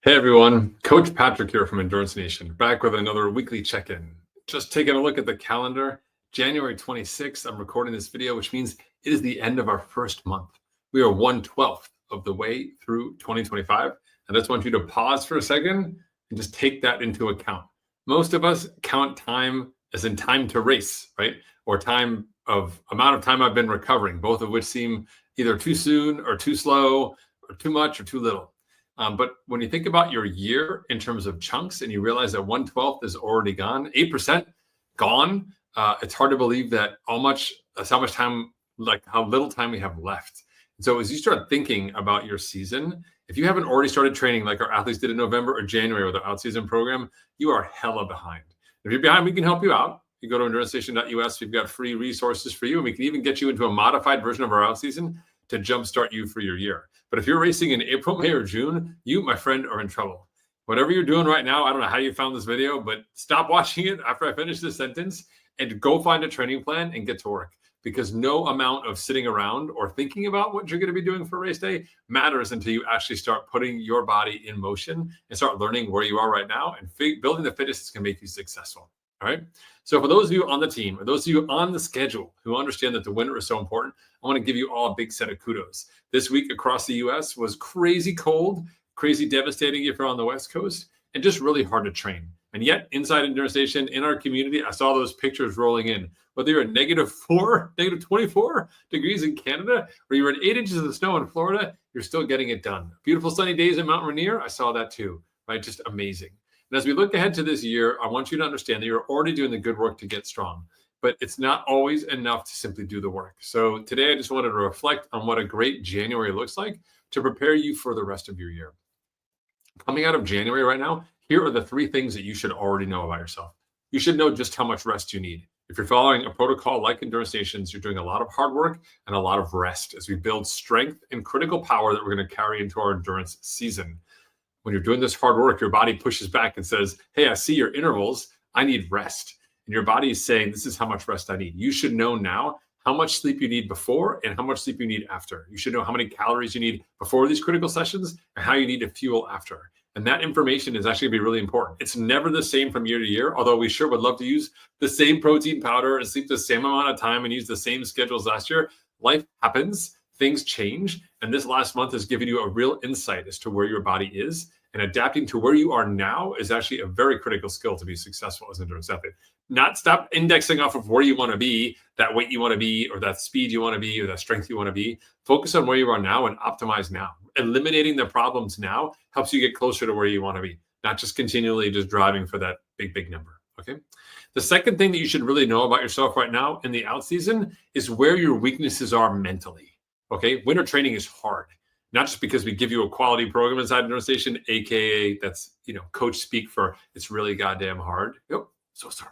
Hey everyone, Coach Patrick here from Endurance Nation, back with another weekly check-in. Just taking a look at the calendar, January 26th, I'm recording this video, which means it is the end of our first month. We are 1/12 of the way through 2025. I just want you to pause for a second and just take that into account. Most of us count time as in time to race, right? Or amount of time I've been recovering, both of which seem either too soon or too slow or too much or too little. But when you think about your year in terms of chunks and you realize that 1/12 is already gone, 8% gone, it's hard to believe that how much time, like how little time we have left. And so as you start thinking about your season, if you haven't already started training like our athletes did in November or January with our out-season program, you are hella behind. If you're behind, we can help you out. You go to endurancestation.us, we've got free resources for you, and we can even get you into a modified version of our out-season to jumpstart you for your year. But if you're racing in April, May, or June, you, my friend, are in trouble. Whatever you're doing right now, I don't know how you found this video, but stop watching it after I finish this sentence and go find a training plan and get to work. Because no amount of sitting around or thinking about what you're going to be doing for race day matters until you actually start putting your body in motion and start learning where you are right now and building the fitness that's going to make you successful. All right. So for those of you on the team, or those of you on the schedule who understand that the winter is so important, I want to give you all a big set of kudos. This week across the US was crazy cold, crazy devastating if you're on the West Coast, and just really hard to train. And yet inside Endurance Nation, in our community, I saw those pictures rolling in. Whether you're at -4, -24 degrees in Canada, or you're at 8 inches of snow in Florida, you're still getting it done. Beautiful sunny days in Mount Rainier, I saw that too, right? Just amazing. And as we look ahead to this year, I want you to understand that you're already doing the good work to get strong, but it's not always enough to simply do the work. So today I just wanted to reflect on what a great January looks like to prepare you for the rest of your year. Coming out of January right now, here are the 3 things that you should already know about yourself. You should know just how much rest you need. If you're following a protocol like Endurance Nations, you're doing a lot of hard work and a lot of rest as we build strength and critical power that we're going to carry into our endurance season. When you're doing this hard work, your body pushes back and says, hey, I see your intervals. I need rest. And your body is saying, this is how much rest I need. You should know now how much sleep you need before and how much sleep you need after. You should know how many calories you need before these critical sessions and how you need to fuel after. And that information is actually going to be really important. It's never the same from year to year, although we sure would love to use the same protein powder and sleep the same amount of time and use the same schedules last year. Life happens. Things change. And this last month has given you a real insight as to where your body is. And adapting to where you are now is actually a very critical skill to be successful as an endurance athlete. Not stop indexing off of where you want to be, that weight you want to be, or that speed you want to be, or that strength you want to be. Focus on where you are now and optimize now. Eliminating the problems now helps you get closer to where you want to be, not just continually just driving for that big number. Okay. The second thing that you should really know about yourself right now in the out season is where your weaknesses are mentally. Okay. Winter training is hard. Not just because we give you a quality program inside Endurance Nation, aka that's coach speak for it's really goddamn hard. Yep, so sorry.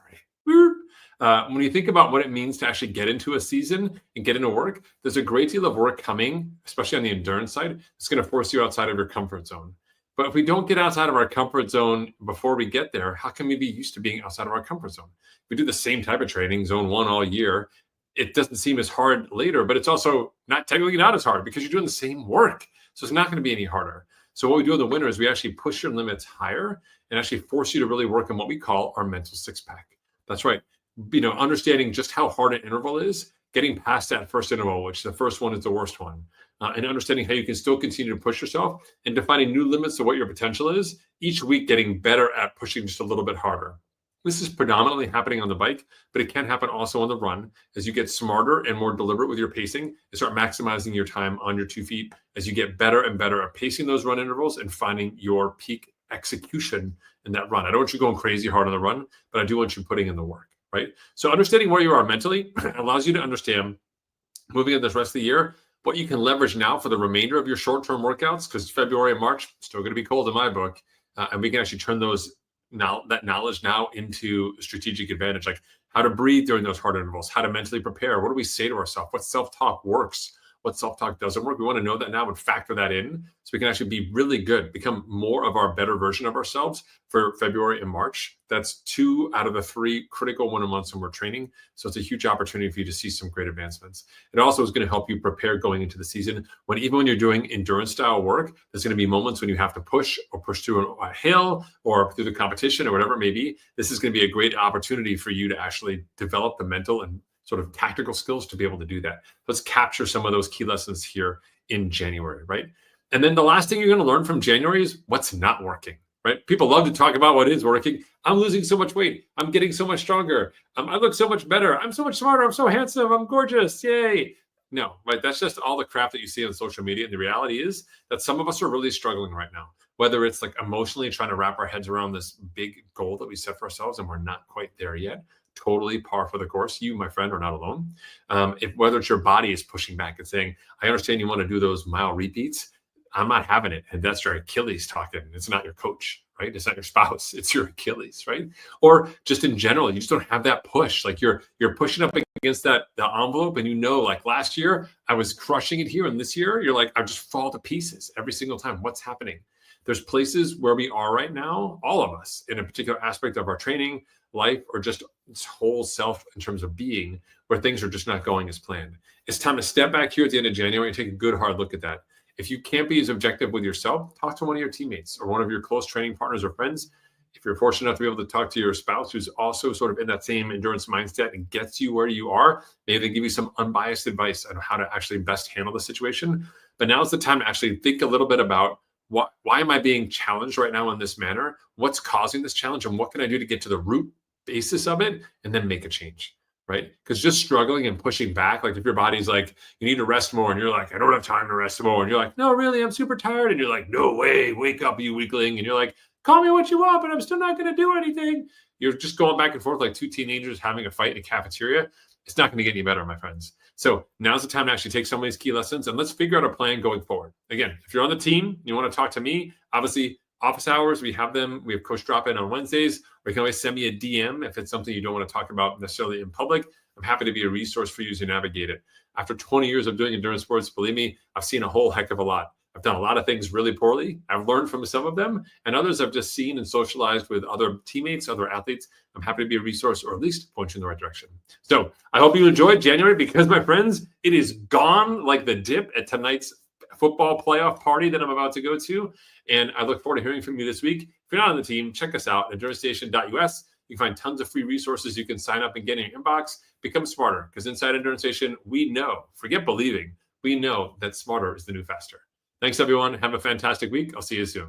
When you think about what it means to actually get into a season and get into work, there's a great deal of work coming, especially on the endurance side. It's going to force you outside of your comfort zone. But if we don't get outside of our comfort zone before we get there, how can we be used to being outside of our comfort zone? We do the same type of training, zone 1 all year. It doesn't seem as hard later, but it's also technically not as hard because you're doing the same work. So it's not going to be any harder. So what we do in the winter is we actually push your limits higher and actually force you to really work on what we call our mental 6-pack. That's right. Understanding just how hard an interval is, getting past that first interval, which the first one is the worst one, and understanding how you can still continue to push yourself and defining new limits of what your potential is, each week getting better at pushing just a little bit harder. This is predominantly happening on the bike, but it can happen also on the run as you get smarter and more deliberate with your pacing and start maximizing your time on your 2 feet as you get better and better at pacing those run intervals and finding your peak execution in that run. I don't want you going crazy hard on the run, but I do want you putting in the work, right? So understanding where you are mentally allows you to understand moving in this rest of the year, what you can leverage now for the remainder of your short-term workouts, because February and March, still going to be cold in my book, and we can actually turn that knowledge now into strategic advantage, like how to breathe during those hard intervals, how to mentally prepare. What do we say to ourselves? What self-talk works? what self-talk doesn't work. We want to know that now and factor that in so we can actually be really good, become more of our better version of ourselves for February and March. That's 2 out of the 3 critical winter months when we're training. So it's a huge opportunity for you to see some great advancements. It also is going to help you prepare going into the season when even when you're doing endurance style work, there's going to be moments when you have to push through a hill or through the competition or whatever it may be. This is going to be a great opportunity for you to actually develop the mental and sort of tactical skills to be able to do that. Let's capture some of those key lessons here in January, right? And then the last thing you're going to learn from January is what's not working, right? People love to talk about what is working. I'm losing so much weight. I'm getting so much stronger. I look so much better. I'm so much smarter. I'm so handsome. I'm gorgeous. Yay. No, right? That's just all the crap that you see on social media. And the reality is that some of us are really struggling right now, whether it's like emotionally trying to wrap our heads around this big goal that we set for ourselves and we're not quite there yet. Totally par for the course. You, my friend, are not alone. Whether it's your body is pushing back and saying, I understand you want to do those mile repeats. I'm not having it. And that's your Achilles talking. It's not your coach, right? It's not your spouse. It's your Achilles, right? Or just in general, you just don't have that push. Like you're pushing up against the envelope and you know, like last year I was crushing it here. And this year you're like, I just fall to pieces every single time. What's happening? There's places where we are right now, all of us in a particular aspect of our training, life, or just this whole self in terms of being, where things are just not going as planned. It's time to step back here at the end of January and take a good hard look at that. If you can't be as objective with yourself, talk to one of your teammates or one of your close training partners or friends. If you're fortunate enough to be able to talk to your spouse who's also sort of in that same endurance mindset and gets you where you are, maybe they give you some unbiased advice on how to actually best handle the situation. But now's the time to actually think a little bit about why am I being challenged right now in this manner? What's causing this challenge? And what can I do to get to the root basis of it and then make a change, right? Because just struggling and pushing back, like if your body's like, you need to rest more, and you're like, I don't have time to rest more. And you're like, no, really, I'm super tired. And you're like, no way, wake up, you weakling. And you're like, call me what you want, but I'm still not going to do anything. You're just going back and forth like 2 teenagers having a fight in a cafeteria. It's not going to get any better, my friends. So now's the time to actually take some of these key lessons and let's figure out a plan going forward. Again, if you're on the team, you want to talk to me, obviously office hours, we have them. We have Coach Drop-In on Wednesdays, or you can always send me a DM if it's something you don't want to talk about necessarily in public. I'm happy to be a resource for you to navigate it. After 20 years of doing endurance sports, believe me, I've seen a whole heck of a lot. I've done a lot of things really poorly. I've learned from some of them, and others I've just seen and socialized with other teammates, other athletes. I'm happy to be a resource or at least point you in the right direction. So I hope you enjoyed January because, my friends, it is gone like the dip at tonight's football playoff party that I'm about to go to. And I look forward to hearing from you this week. If you're not on the team, check us out at EnduranceStation.us. You can find tons of free resources you can sign up and get in your inbox. Become smarter, because inside Endurance Station, we know, forget believing, we know that smarter is the new faster. Thanks, everyone. Have a fantastic week. I'll see you soon.